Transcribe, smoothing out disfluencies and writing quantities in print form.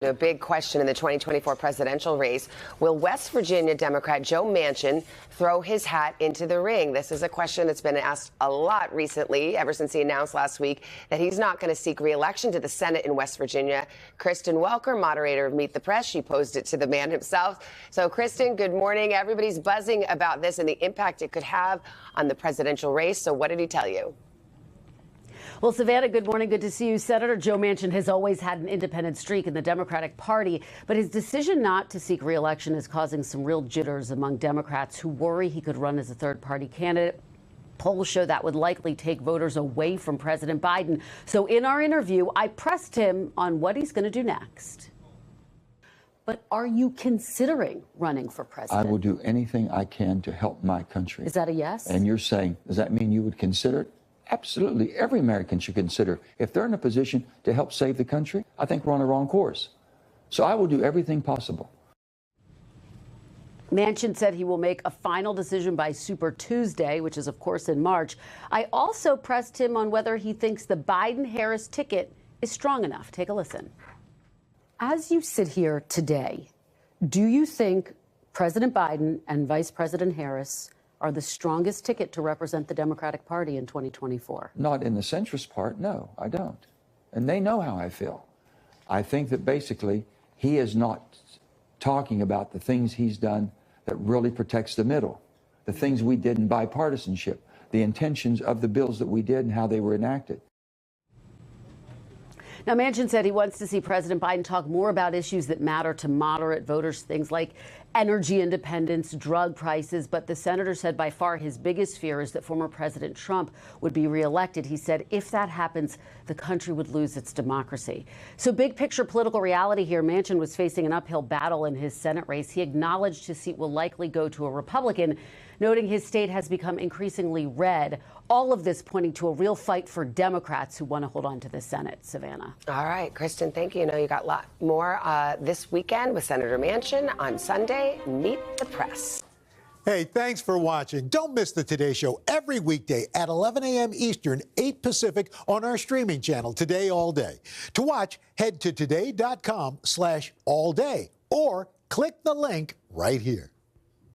A big question in the 2024 presidential race. Will West Virginia Democrat Joe Manchin throw his hat into the ring? This is a question that's been asked a lot recently, ever since he announced last week that he's not going to seek re-election to the Senate in West Virginia. Kristen Welker, moderator of Meet the Press, she posed it to the man himself. So, Kristen, good morning. Everybody's buzzing about this and the impact it could have on the presidential race. So what did he tell you? Well, Savannah, good morning. Good to see you. Senator Joe Manchin has always had an independent streak in the Democratic Party, but his decision not to seek re-election is causing some real jitters among Democrats who worry he could run as a third-party candidate. Polls show that would likely take voters away from President Biden. So in our interview, I pressed him on what he's going to do next. But are you considering running for president? I will do anything I can to help my country. Is that a yes? And you're saying, does that mean you would consider it? Absolutely. Every American should consider, if they're in a position to help save the country, I think we're on the wrong course. So I will do everything possible. Manchin said he will make a final decision by Super Tuesday, which is, of course, in March. I also pressed him on whether he thinks the Biden-Harris ticket is strong enough. Take a listen. As you sit here today, do you think President Biden and Vice President Harris are the strongest ticket to represent the Democratic Party in 2024? Not in the centrist part, no, I don't. And they know how I feel. I think that basically he is not talking about the things he's done that really protects the middle, the things we did in bipartisanship, the intentions of the bills that we did and how they were enacted. Now, Manchin said he wants to see President Biden talk more about issues that matter to moderate voters, things like energy independence, drug prices. But the senator said by far his biggest fear is that former President Trump would be reelected. He said if that happens, the country would lose its democracy. So big picture political reality here. Manchin was facing an uphill battle in his Senate race. He acknowledged his seat will likely go to a Republican, noting his state has become increasingly red. All of this pointing to a real fight for Democrats who want to hold on to the Senate. Savannah. All right, Kristen, thank you. I know you got a lot more this weekend with Senator Manchin on Sunday. Meet the Press. Hey, thanks for watching. Don't miss the Today Show every weekday at 11 a.m. Eastern, 8 Pacific on our streaming channel, Today All Day. To watch, head to today.com/allday or click the link right here.